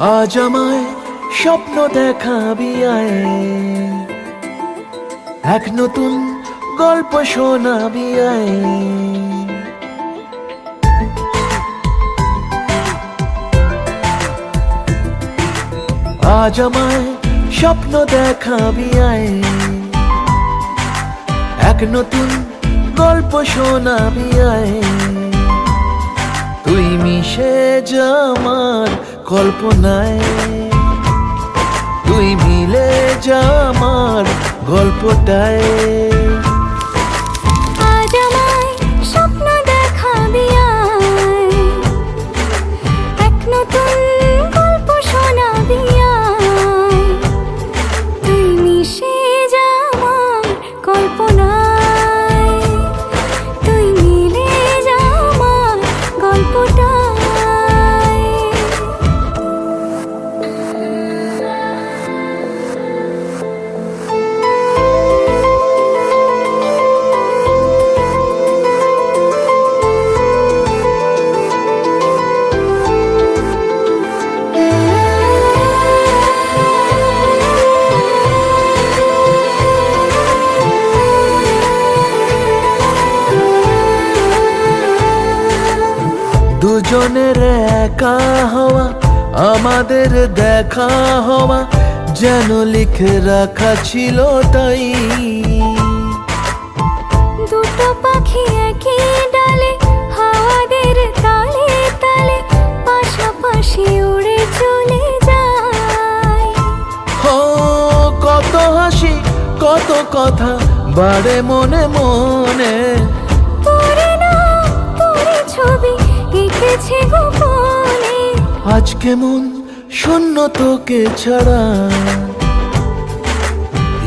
আজ আমায় স্বপ্ন দেখাবি আয়, এক নতুন গল্প শোনাবি আয়। আজ আমায় স্বপ্ন দেখাবি আয়, এক নতুন গল্প শোনাবি আয়। তুই মিশে যা আমার কল্পনায়, তুই মিলে যা আমার গল্পটায়। আজ আমায় স্বপ্ন দেখাবি আয়, এক নতুন গল্প শোনাবি আয়। তুই মিশে যা আমার কল্পনায়, তুই মিলে যা আমার গল্পটায়। দুজনের একা হওয়া, আমাদের দেখা হওয়া যেন লিখে রাখা ছিল তাই। দুটো পাখি একই ডালে, হাওয়াদের তালে তালে পাশাপাশি উড়ে চলে যায়। ও কত হাসি কত কথা বাড়ে মনে মনে, তোরে নাম তোরে ছবি এঁকেছে গোপনে। আজকে মন শূন্য তোকে ছাড়া,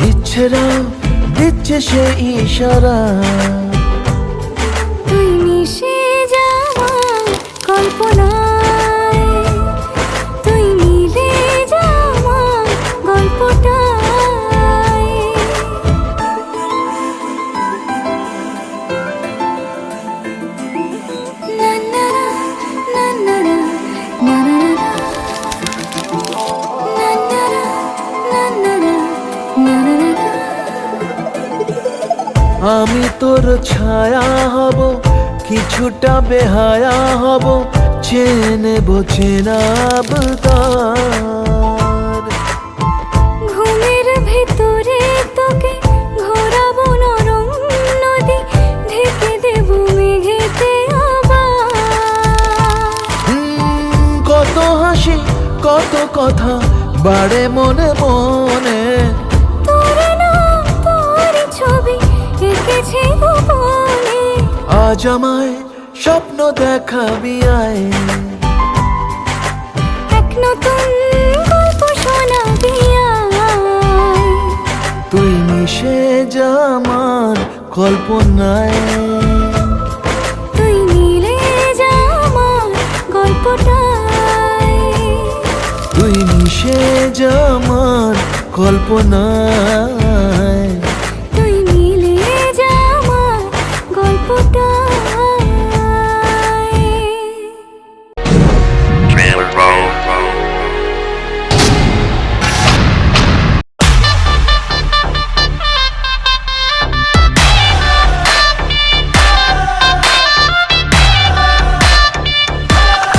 ইচ্ছেরা দিচ্ছে সে ইশারা। তুই মিশে যা আমার কল্পনায়, তুই মিলে যা আমার গল্পটায়। না না না না না না না না না। আমি তোর ছায়া হব, কিছুটা বেহায়া হব, চেনে চেনাব তার। ঘুমের ভেতরে তোকে ঘোরাবো নরম নদী, ঢেকে দেব মেঘেতে আবার। কত হাসি কত কথা বাড়ে মনে মনে, তোরে নাম তোরে ছবি এঁকেছে গোপনে। আজ আমায় স্বপ্ন দেখাবি আয়, এক নতুন গল্প শোনাবি আয়। তুই মিশে যা আমার কল্পনায়, তুই মিলে যা আমার গল্পটায়। তুই মিশে যা আমার কল্পনায়। তুই মিলে যা আমার গল্পটায়।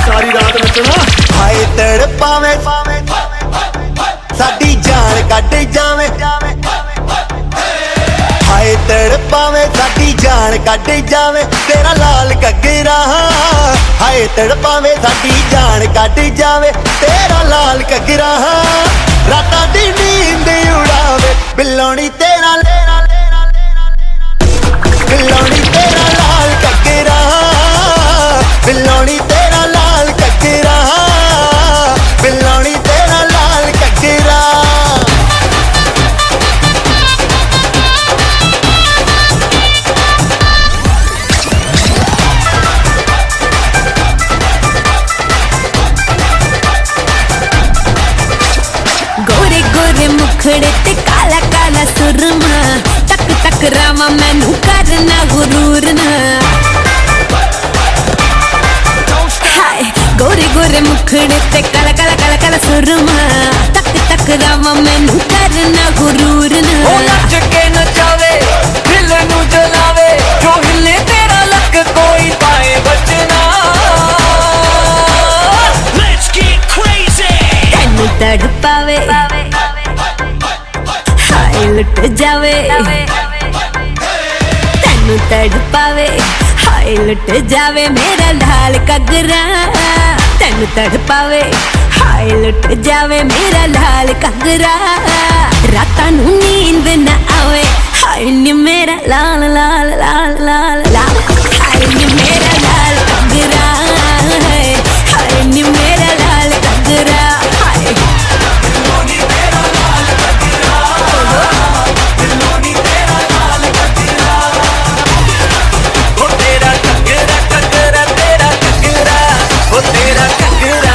सारी रात नचना ਹਾਏ ਤੜਪਾਵੇਂ ਸਾਡੀ ਜਾਨ ਕੱਢ ਜਾਵੇਂ। ਹਾਏ ਤੜਪਾਵੇਂ ਸਾਡੀ ਜਾਨ ਕੱਢ ਜਾਵੇਂ, ਤੇਰਾ ਲਾਲ ਘੱਗਰਾ। ਹਾਏ ਤੜਪਾਵੇਂ ਸਾਡੀ ਜਾਨ ਕੱਢ ਜਾਵੇਂ, ਤੇਰਾ ਲਾਲ ਘੱਗਰਾ। ਰਾਤਾਂ ਦੀ ਨੀਂਦ ਉਡਾਵੇ ਬਿੱਲੋਣੀ ਤੇਰਾ, ਬਿੱਲੋਣੀ ਤੇਰਾ ਲਾਲ ਘੱਗਰਾ, ਬਿੱਲੋਣੀ ਤੇਰਾ ਲਾਲ ਘੱਗਰਾ, ਬਿੱਲੋਣੀ ਤੇਰਾ ਲਾਲ ਘੱਗਰਾ। गोरे गोरे मुखड़े ते काला काला सुरमा, तक तक रामा मैनू करना गुरूर ना। हाय गोरे गोरे मुखड़े ते काला काला काला काला सुरमा तक तक रावा मैनू करना गुरूर ना ओ नच के नचावे दिल नू जलावे जो हिले तेरा लक कोई पाए बचना Let's get crazy तेनू तड़पावे हाय लुट जावे तेनू तड़पावे हाय लुट जावे मेरा लाल कगरा तेनू तड़पावे हाय लुट जावे मेरा लाल कगरा रातां नू नींद न आवे हाय नी मेरा लाल लाल लाल लाल लाल हाय नी मेरा लाल कगरा हाय नी मेरा लाल कगरा हाय ओ तेरा कगरा कगरा तेरा कगरा ओ तेरा कगरा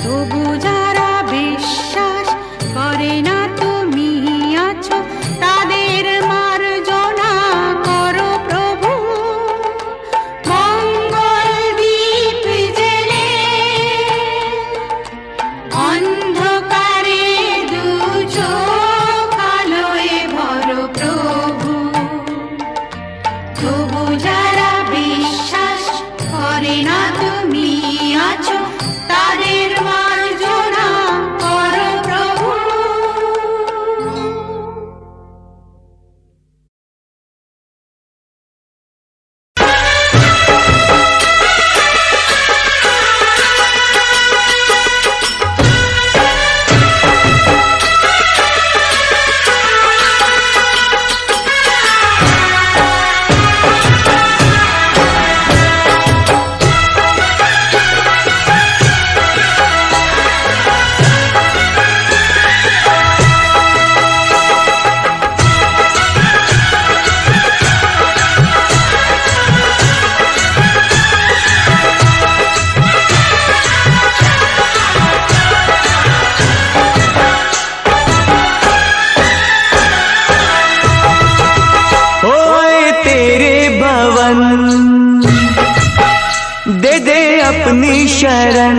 তবু যারা বিশ্বাস করে না তুমি আছো তাদের মার্জনা করো প্রভু। মঙ্গল দীপ জেলে অন্ধকারে দু চোখ আলোয় ভরো প্রভু। তবু যারা বিশ্বাস করে না তুমি আছো তাদের মার্জনা করো প্রভু। दे दे अपनी शरण,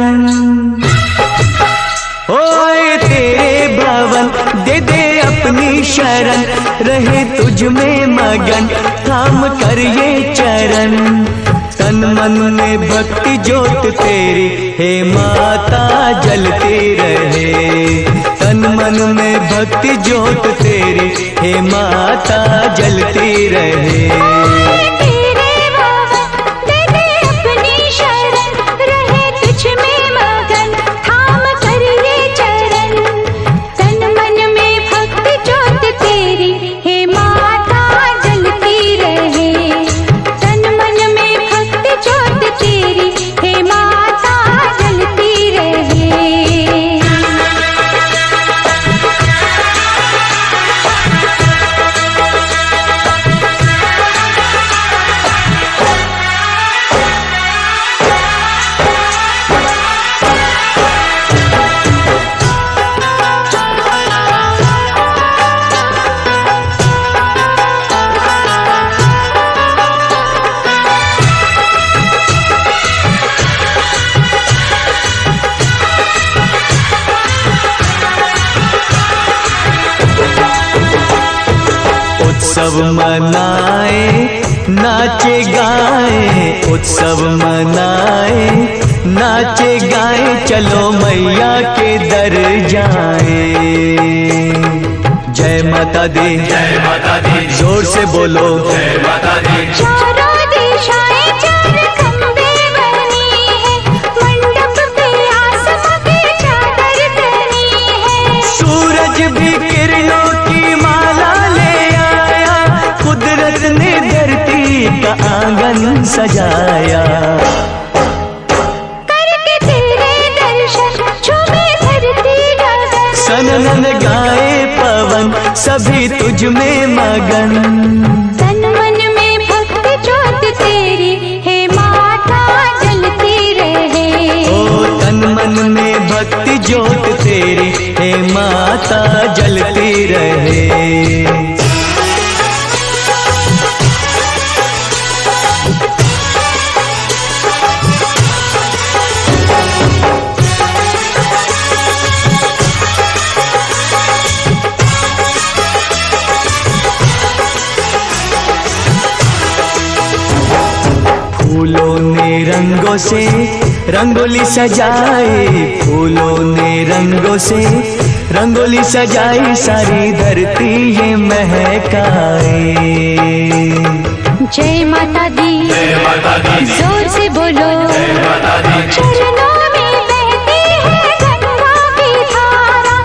ओए तेरे भवन दे दे अपनी शरण, रहे तुझ में मगन थाम कर ये चरण। तन मन में भक्ति ज्योत तेरी हे माता जलती रहे, तन मन में भक्ति ज्योत तेरी हे माता जलती रहे। उत्सव मनाए नाचे गाए, उत्सव मनाए नाचे गाए, चलो मैया के दर जाए। जय माता दी, जय माता दी, जोर से बोलो जय माता दी। चारों दिशाएं चार खंबे बनी है, मंडप पे आसमां की चादर तनी है। सूरज भी किरणों की माला ले आया, कुदरत ने धरती का आंगन सजाया। करके तेरे दर्शन झूमे धरती गगन, सनन गाए पवन सभी तुझ में मगन। तन मन में भक्ति ज्योत तेरी हे माता जलती रहे। ओ तन मन में भक्ति ज्योत तेरी हे माता जलती रहे। फूलों ने रंगों से रंगोली सजाए, फूलों ने रंगों से रंगोली सजाई, सारी धरती ये महकाए। जय माता दी, जय माता दी, जोर से बोलो जय माता दी। चरणों में बहती है गंगा की धारा,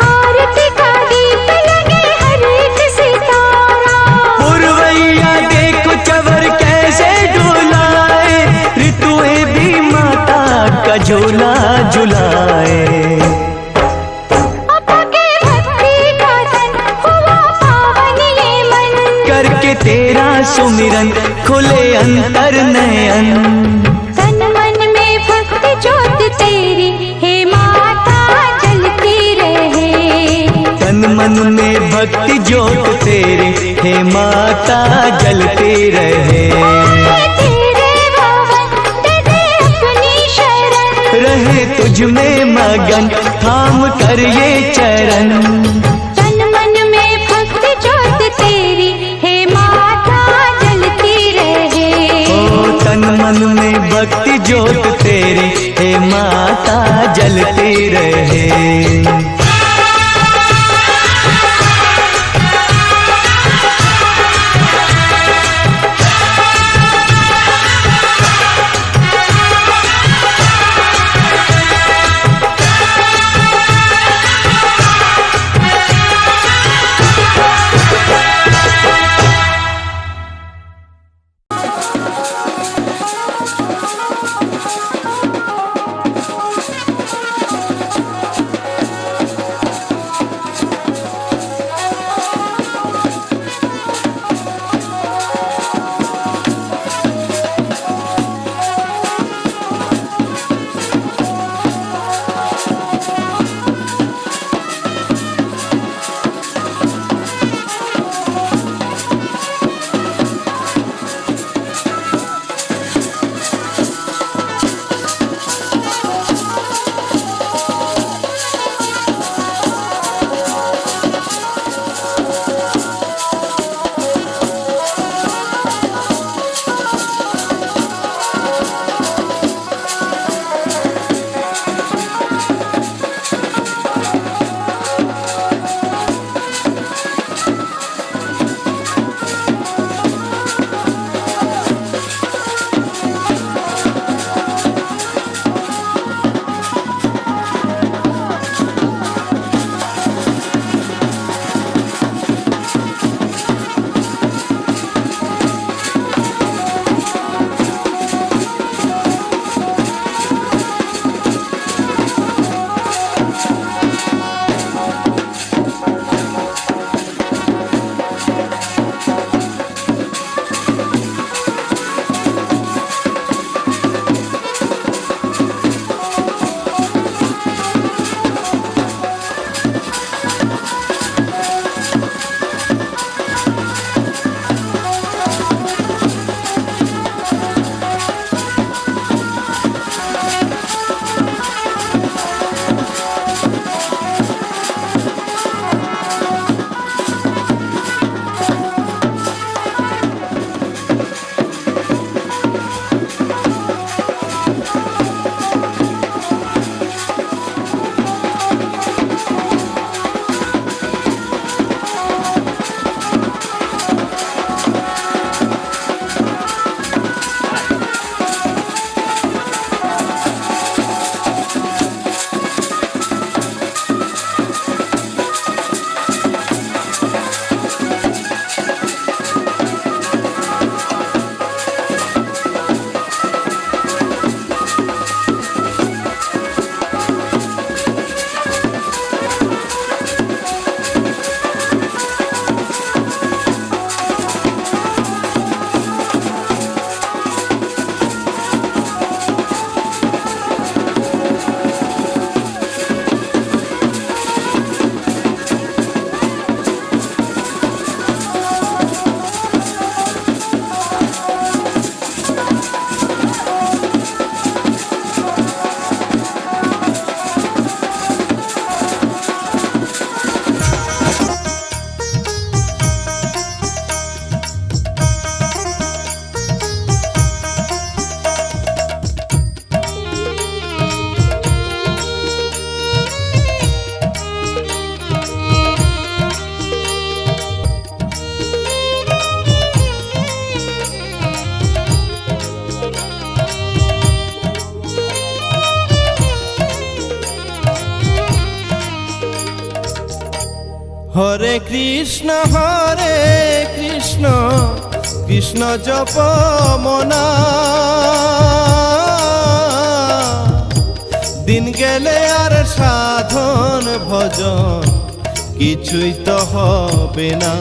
आरती का दीप लगे हर एक सितारा। पुरवैया देखो चवर कैसे डुलाए, ऋतुएं भी माता का झूला झुलाए। अपा के भक्ति का तन हुआ पावन ये मन, करके तेरा सुमिरन खुले अंतर नयन। तन मन में भक्ति ज्योत तेरी हे माँ माता जलती रहे। तेरे भवन दे दे अपनी शरण, रहे तुझ में मगन थाम कर ये चरण। तन मन में भक्ति ज्योत तेरी हे माता जलती रहे। ओ तन मन में भक्ति ज्योत तेरी हे माता जलती रहे। হরে কৃষ্ণ কৃষ্ণ জপ মনা দিন গেলে আর সাধন ভজন কিছুই তো হবে না,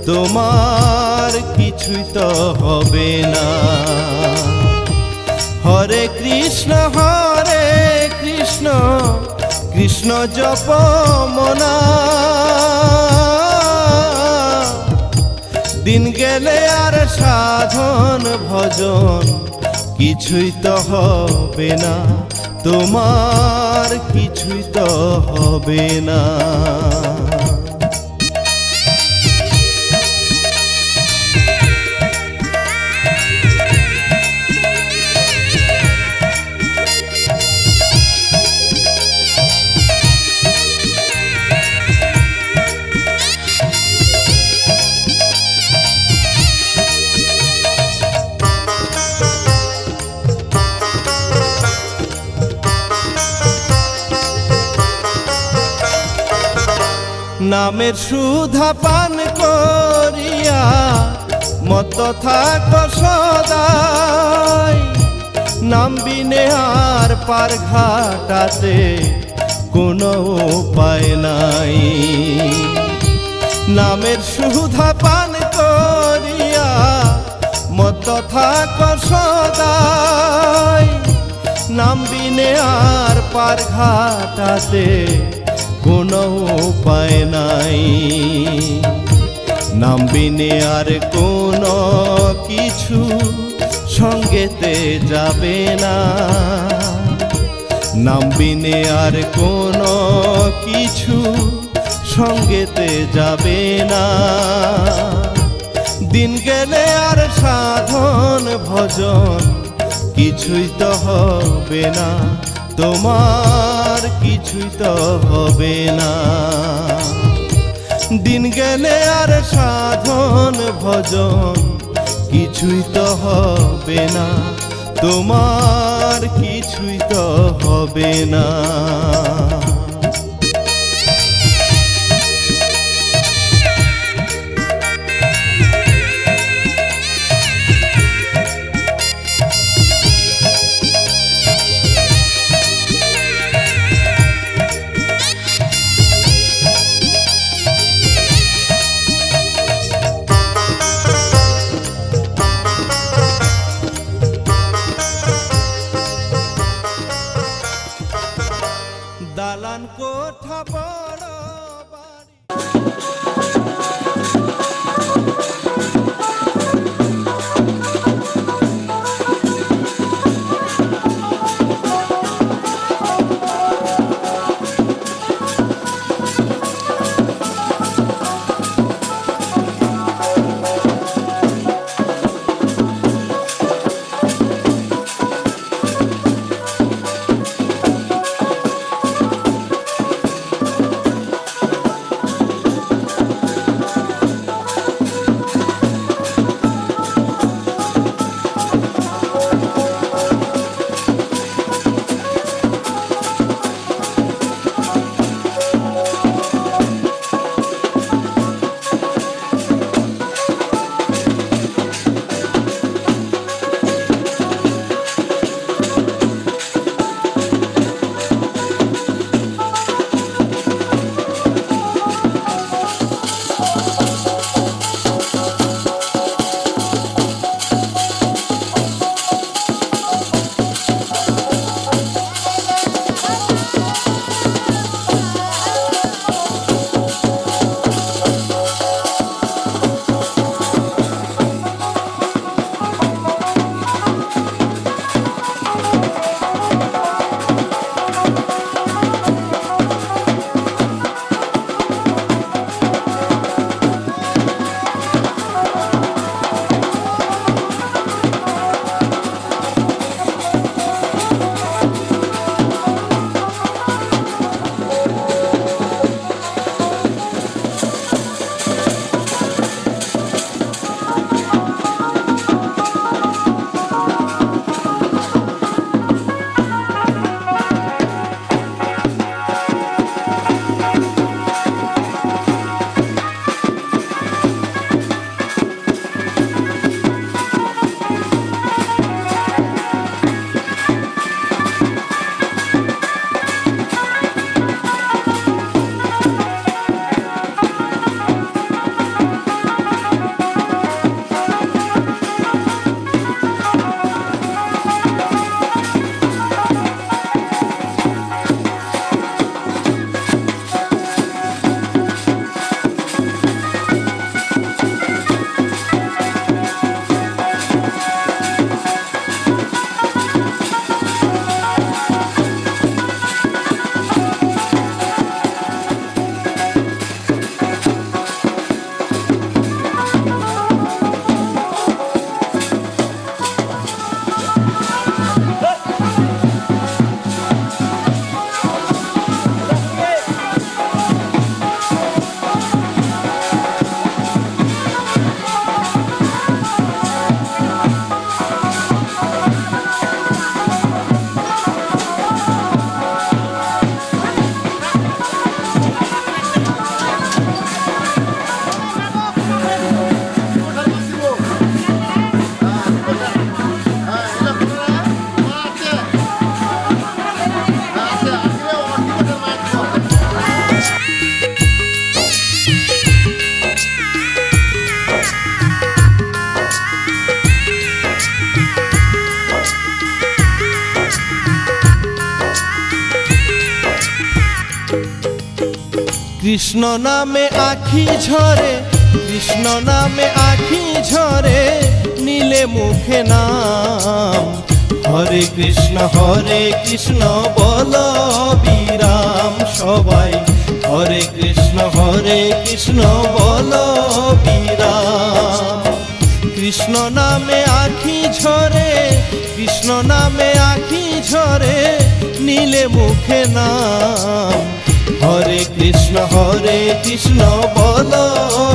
তোমার কিছুই তো হবে না। হরে কৃষ্ণ কৃষ্ণ জপ মনা দিন গেলে আর সাধন ভজন কিছুই তো হবে না, তোমার কিছুই তো হবে না। নামের সুধা পান করিয়া মত থাক সদাই, নাম বিনে আর পার ঘাটাতে কোনো উপায় নাই। নামের সুধা পান করিয়া মত থাক সদাই, নাম বিনে আর পার ঘাটাতে কোনো উপায় নাই। নাম বিনে আর কোনো কিছু সঙ্গেতে যাবে না, নাম বিনে আর কোনো কিছু সঙ্গেতে যাবে না। দিন গেলে আর সাধন ভজন কিছুই তো হবে না, তোমার কিছুই তো হবে না। দিন গেলে আর সাধন ভজন কিছুই তো হবে না, তোমার কিছুই তো হবে না। দালান কোঠা বড় বাড়ি। কৃষ্ণ নামে আখি ঝরে, কৃষ্ণ নামে আখি ঝরে, নীলে মুখে নাম। হরে কৃষ্ণ বল বিরাম সবাই, হরে কৃষ্ণ বল বিরাম। কৃষ্ণ নামে আখি ঝরে, কৃষ্ণ নামে আখি ঝরে, নীলে মুখে নাম। হরে কৃষ্ণ বল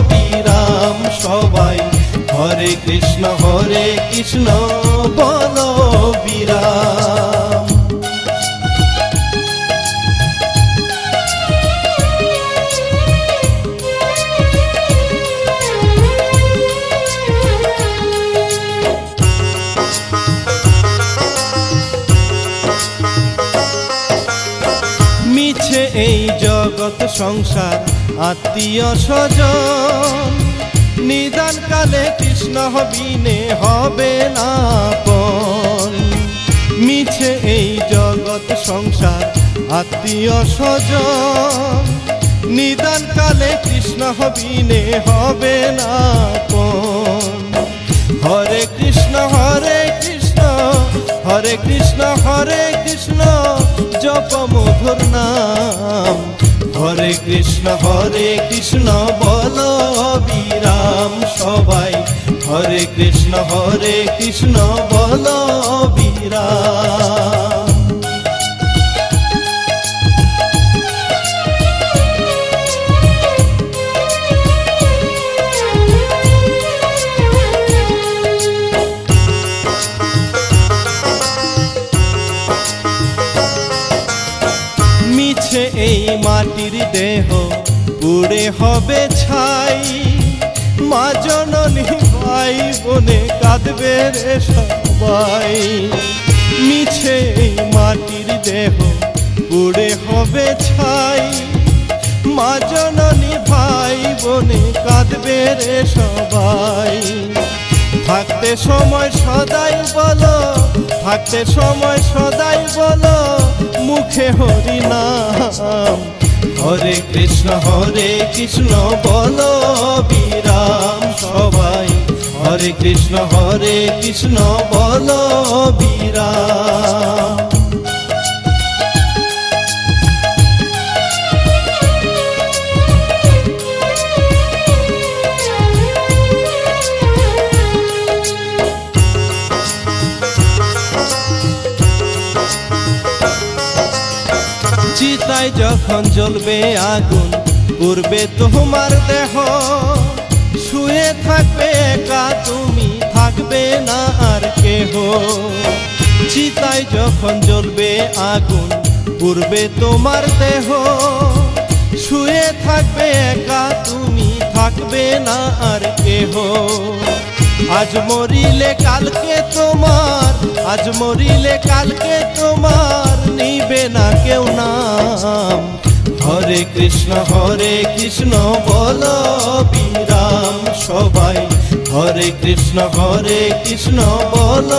বিরাম সবাই, হরে কৃষ্ণ বল বিরাম। মিছে এই জগৎ সংসার আত্মীয় স্বজন, নিদান কালে কৃষ্ণ বিনে হবে না আপন। মিছে এই জগৎ সংসার আত্মীয় স্বজন, নিদান কালে কৃষ্ণ বিনে হবে না আপন। হরে কৃষ্ণ হরে কৃষ্ণ জপ মধুর নাম। হরে কৃষ্ণ বল বিরাম সবাই, হরে কৃষ্ণ বল বিরাম। মিছে এই মাটির দেহ পুড়ে হবে ছাই, মা জননী ভাই বোনে কাঁদবে রে সবাই। মিছে এই মাটির দেহ পুড়ে হবে ছাই, মা জননী ভাই বোনে কাঁদবে রে সবাই। থাকতে সময় সদাই বলো, থাকতে সময় সদাই বলো মুখে হরি নাম। হরে কৃষ্ণ বল বিরাম সবাই, হরে কৃষ্ণ বল বিরাম। চিতায় যখন জ্বলবে আগুন পুড়বে তোমার দেহ, শুয়ে থাকবে একা তুমি, থাকবে না আর কেহ। চিতায় যখন জ্বলবে আগুন পুড়বে তোমার দেহ, শুয়ে থাকবে একা তুমি, থাকবে না আর কেহ। আজ মরিলে কালকে তোমার, আজ মরিলে কালকে তোমার, নিবে না কেউ নাম। হরে কৃষ্ণ বল বিরাম সবাই, হরে কৃষ্ণ বল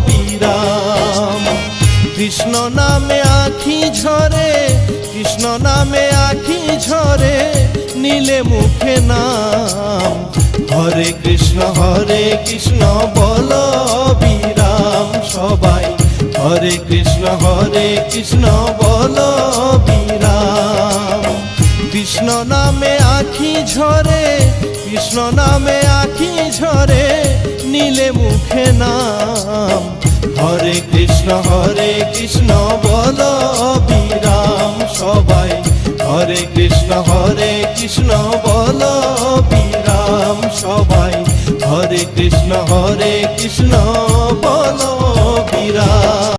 বিরাম। কৃষ্ণ নামে আখি ঝরে, কৃষ্ণ নামে আখি ঝরে, নীলে মুখে নাম। হরে কৃষ্ণ বল বিরাম সবাই, হরে কৃষ্ণ বল বিরাম। কৃষ্ণ নামে আখি ঝরে, কৃষ্ণ নামে আখি ঝরে, নীলে মুখে নাম। হরে কৃষ্ণ বল বিরাম সবাই, হরে কৃষ্ণ বল বিরাম সবাই, হরে কৃষ্ণ বল বিরাম।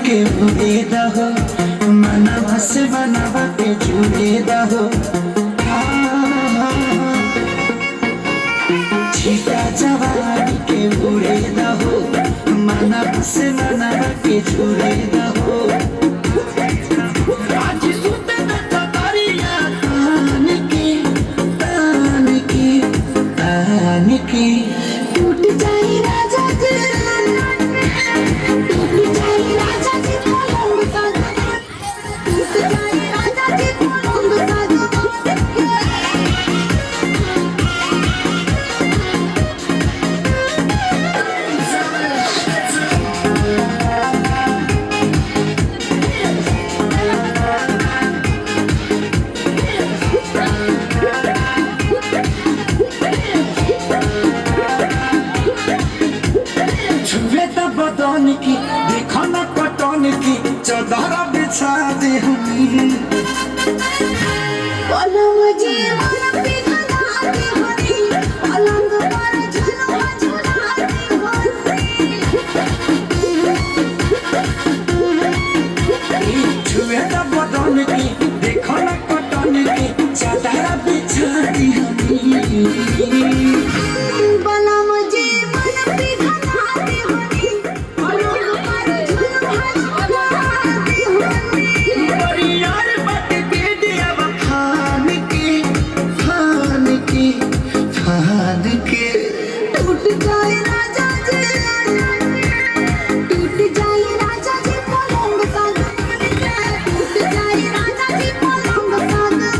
के उड़े दहो मनवा से बनवा के जुड़े दहो छीटा जवानी के उड़े दहो मनवा से बनवा के जुड़े दहो आज सुते न ततारिया तान की टूट जाए राजा जी, टूट जाए राजा जी पलंग साजा, टूट जाए राजा जी पलंग साजा। छुए तो बदन की देखो न कटन की चादर बिछा दे पलंग जी मन पिघला दे हरी, पलंग पर झुलवा झुला दे हरी। छुए तो बदन की देखो न कटन की चादर बिछा दे पलंग जी मन पिघला दे हरी, पलंग पर झुलवा झुला दे हरी। यार बात दे दिया फान के टूट जाए राजा जी, टूट जाए राजा जी पलंग साजा, टूट जाए राजा जी पलंग साजा।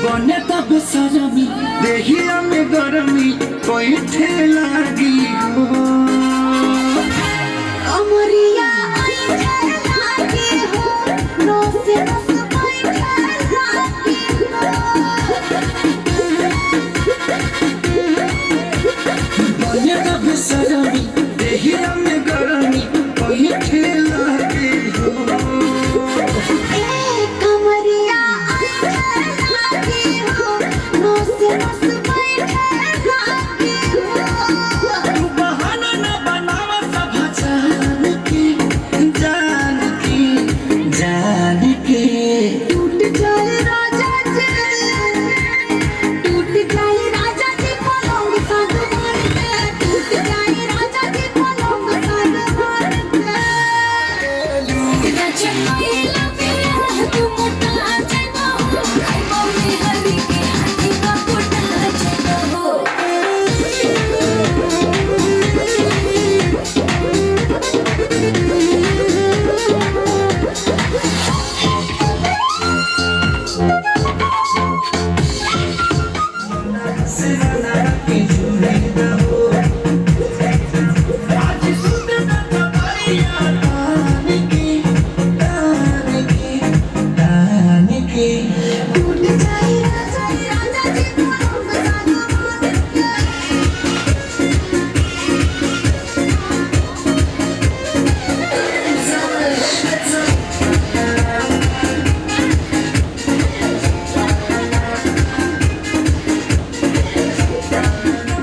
बने तब सरमी देहिया में गरमी कोई लागी हो अमरिया आई लागे हो, रोज रस बैठे लागे हो। बने तब सरमी देहिया में गरमी कोई लागी हो कमरिया आई लागे हो, रोज रस बैठे लागे हो। बहाना न बनावा सब जान के टूट जाए राजा जी, टूट जाए राजा जी पलंग साजा, टूट जाए राजा जी पलंग साजा। राजा कोइला पिया तू मोटा जाना हो, खाइबा में हरी के हाथी का कोटा जाना हो। टूट जाए राजा जी पलंग साजा।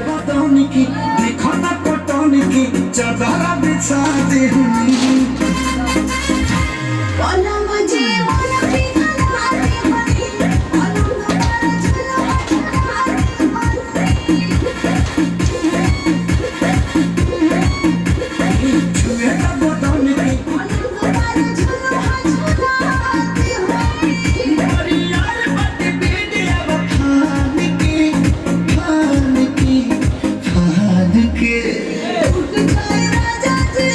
बदन की देखो न कटन की चादर बिछा दे पलंग जी मन पिघला दे हरी, पलंग पर झुलवा झुला दे हरी। छुए न बदन की पलंग पर झुलवा झुला दे हरी। यार बात दे दिया फान के टूट जाए राजा जी,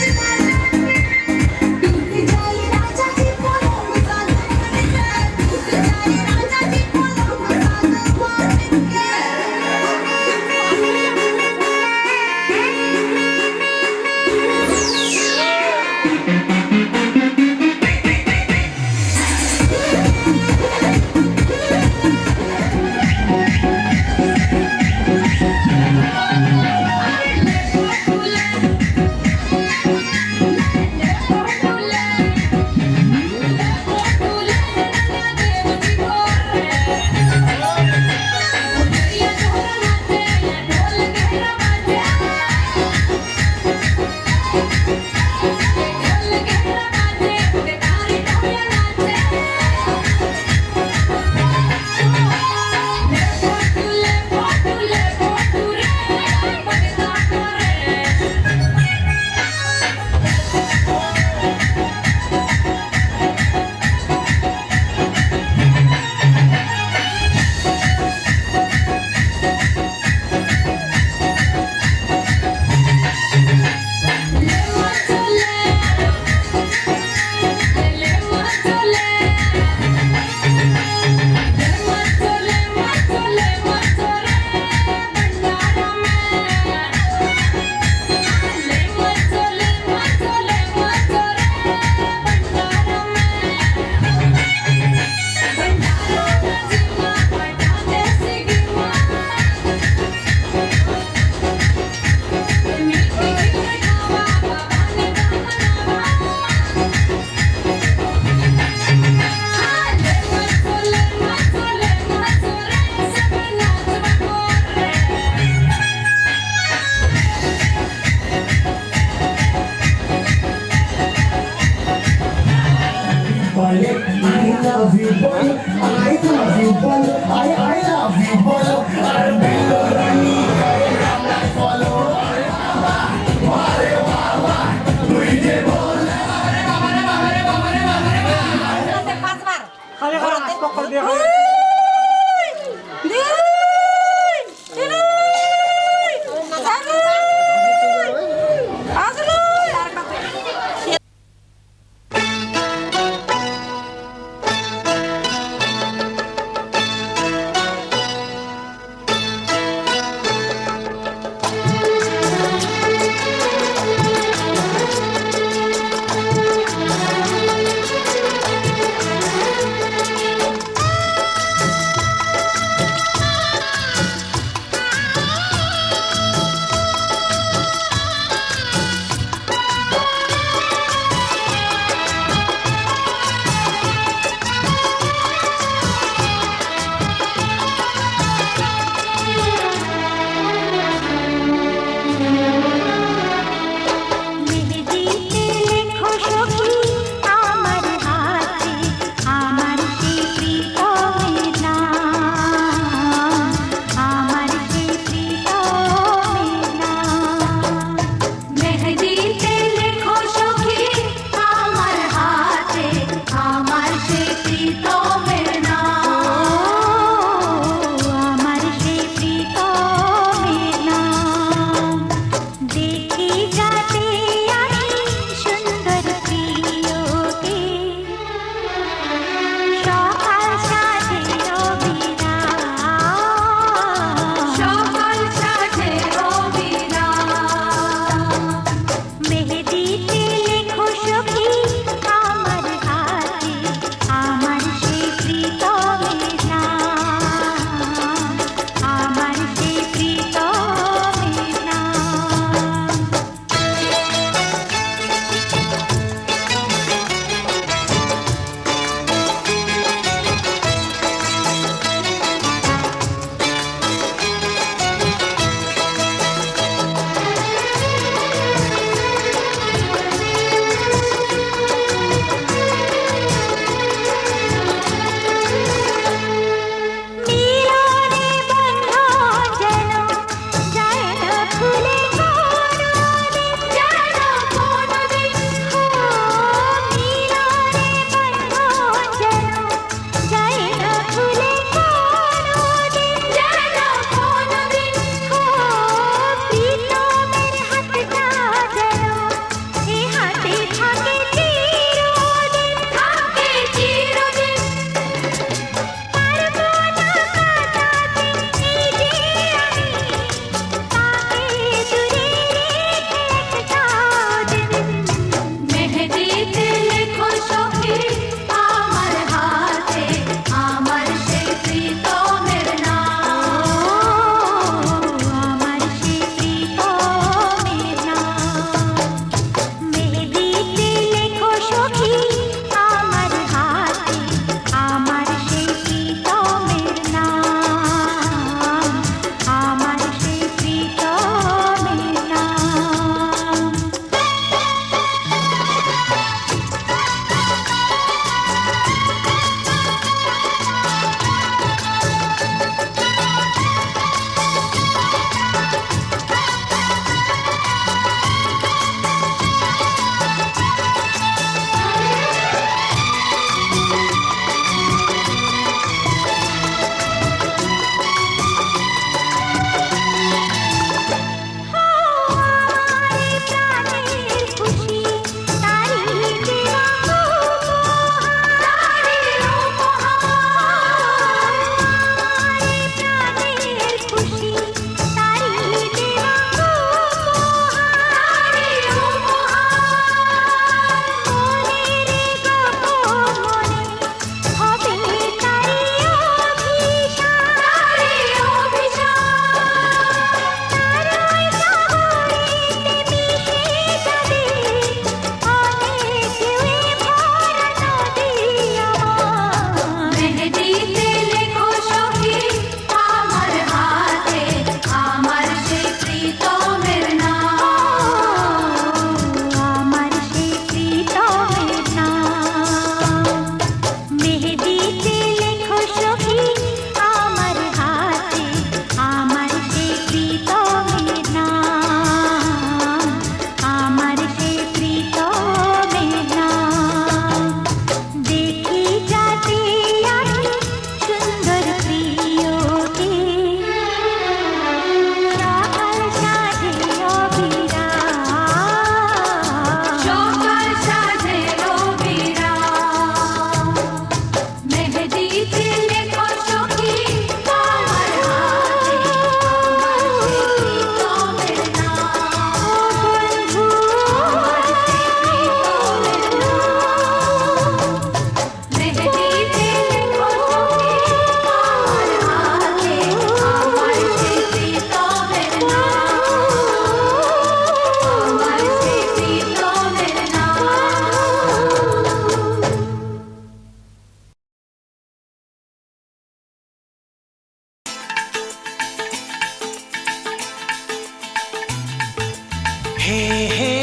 হে হে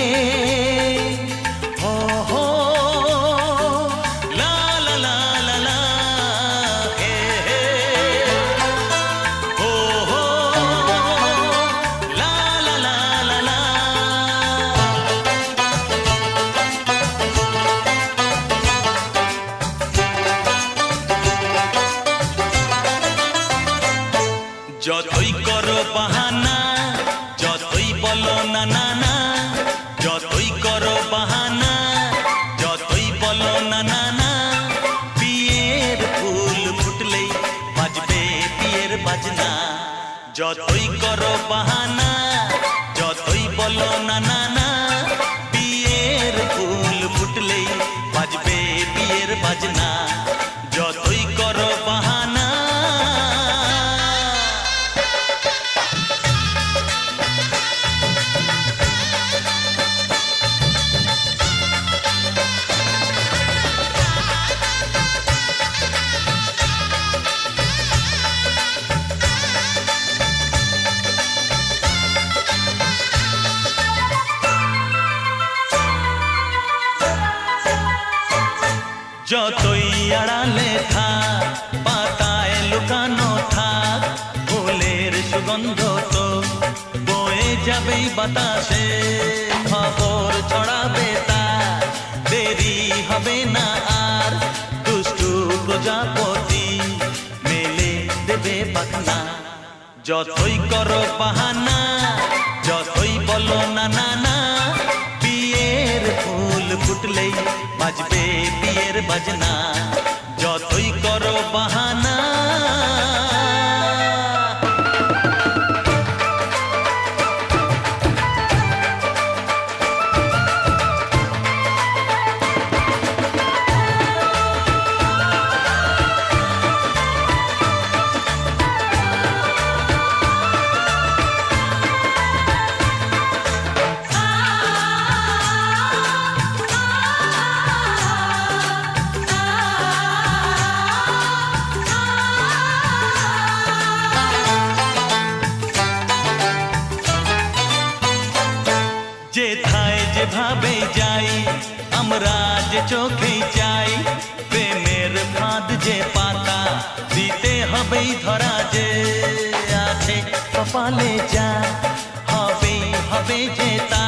হো হো লা লা লা লা লা হে হে হো হো লা লা লা লা লা। যতই করো বাহানা, যতই বলো না না না, যতই করো বাহানা, যতই বলো না না না, বিয়ের ফুল ফুটলেই বাজবে বিয়ের বাজনা। যতই করো বাহানা, যতই বলো না না না, বিয়ের ফুল ফুটলেই বাজবে বিয়ের বাজনা। যতই করো বাহানা। যতই আড়ালে থাক, পাতায় লুকানো থাক, ফুলের সুগন্ধ তো বয়ে যাবেই বাতাসে। খবর ছড়াবে তার, দেরি হবে না আর, দুষ্টু প্রজাপতি মেলে দেবে পাখনা। যতই করো বাহানা, যতই বলো না না না, বিয়ের ফুল ফুটলেই বাজবে বিয়ের বাজনা। যতই করো বাহানা। যেথায় যেভাবে যাই, আমরা যে চোখেই চাই, প্রেমের ফাঁদ যে পাতা দিতে হবেই ধরা। যে আছে কপালে যা হবেই হবে যে তা,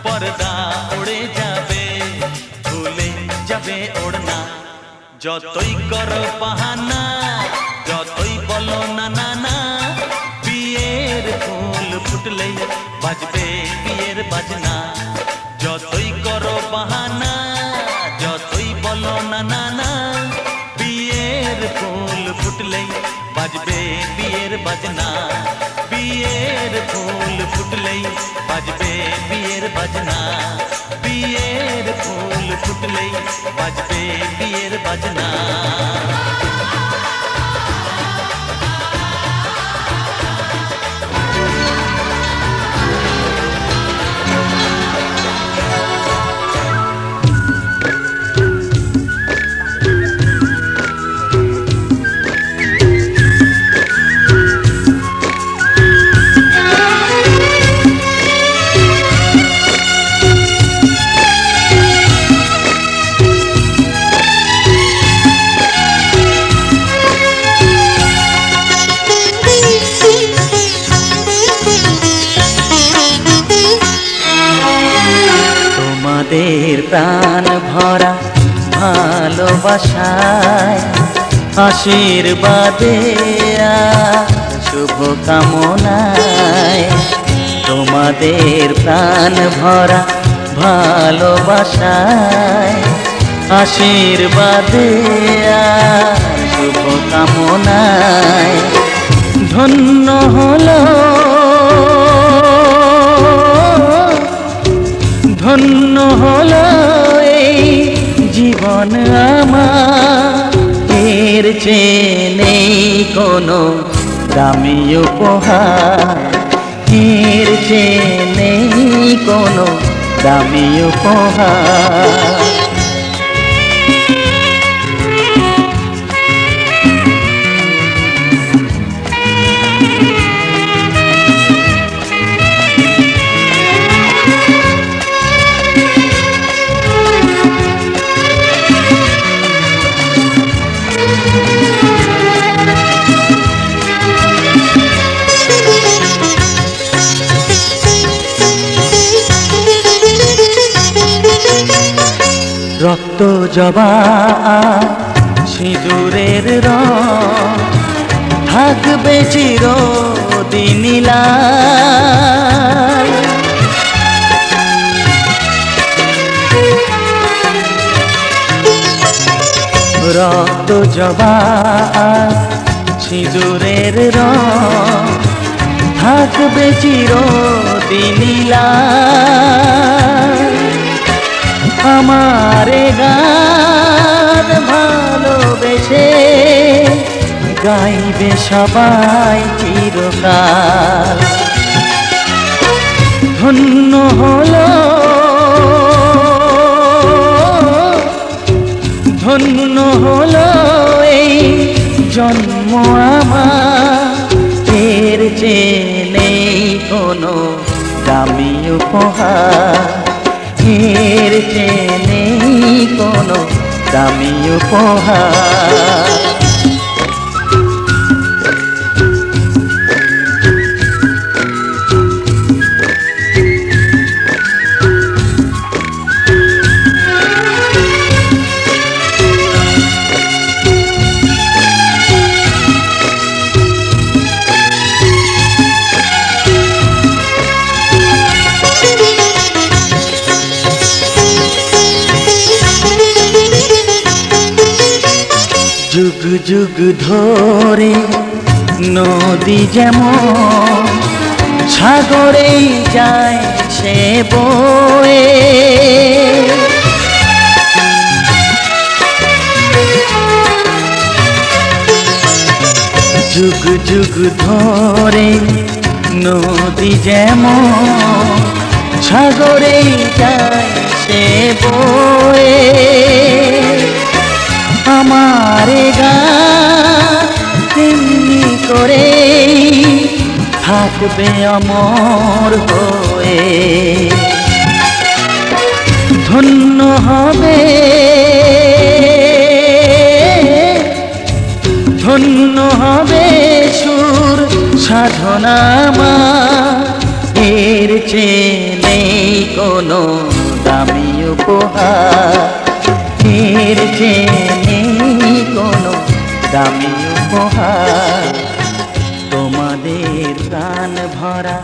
পর্দা উড়ে যাবে, ভুলে যাবে ওড়না। যতই করো বাহানা, যতই বলো না না না, বিয়ের ফুল ফুটলেই বাজবে বিয়ের বাজনা। যতই করো বাহানা, যতই বলো না না না, বিয়ের ফুল ফুটলেই বাজবে বিয়ের বাজনা। বিয়ের ফুল ফুটলেই বাজবে বিয়ের বাজনা। বিয়ের ফুল ফুটলেই বাজবে বিয়ের বাজনা। তোমাদের প্রাণ ভরা ভালোবাসায়, আশীর্বাদে আর শুভ কামনায়। তোমাদের প্রাণ ভরা ভালোবাসায়, আশীর্বাদে আর শুভ কামনায়। ধন্য হলো, ধন্য হলো এই জীবন আমার। এর চেয়ে নেই কোনো দামি উপহার, এর চেয়ে নেই কোনো দামি উপহার। জবা সিঁদুরের রং থাকবে চিরদিন লাল। রক্ত জবা সিঁদুরের রং থাকবে চিরদিন লাল। আমারে গান ভালোবেসে গাইবে সবাই চিরকাল। ধন্য হলো ধন্য হলো এই জন্ম আমার, এর চেয়ে নেই কোনো দামি উপহার, এর চেয়ে নেই কোনো দামি উপহার। যুগ যুগ ধরে নদী যেমন সাগরেই যায় সে বয়ে, যুগ যুগ ধরে নদী যেমন সাগরেই যায় সে বয়ে। আমারে গান তেমনি করে থাকবে অমর হয়ে। ধন্য হবে ধন্য হবে সুর সাধনা আমার, এর চেয়ে নেই কোনো দামি উপহার, এর চেয়ে নেই কোনো দামি উপহার। তোমাদের প্রাণ ভরা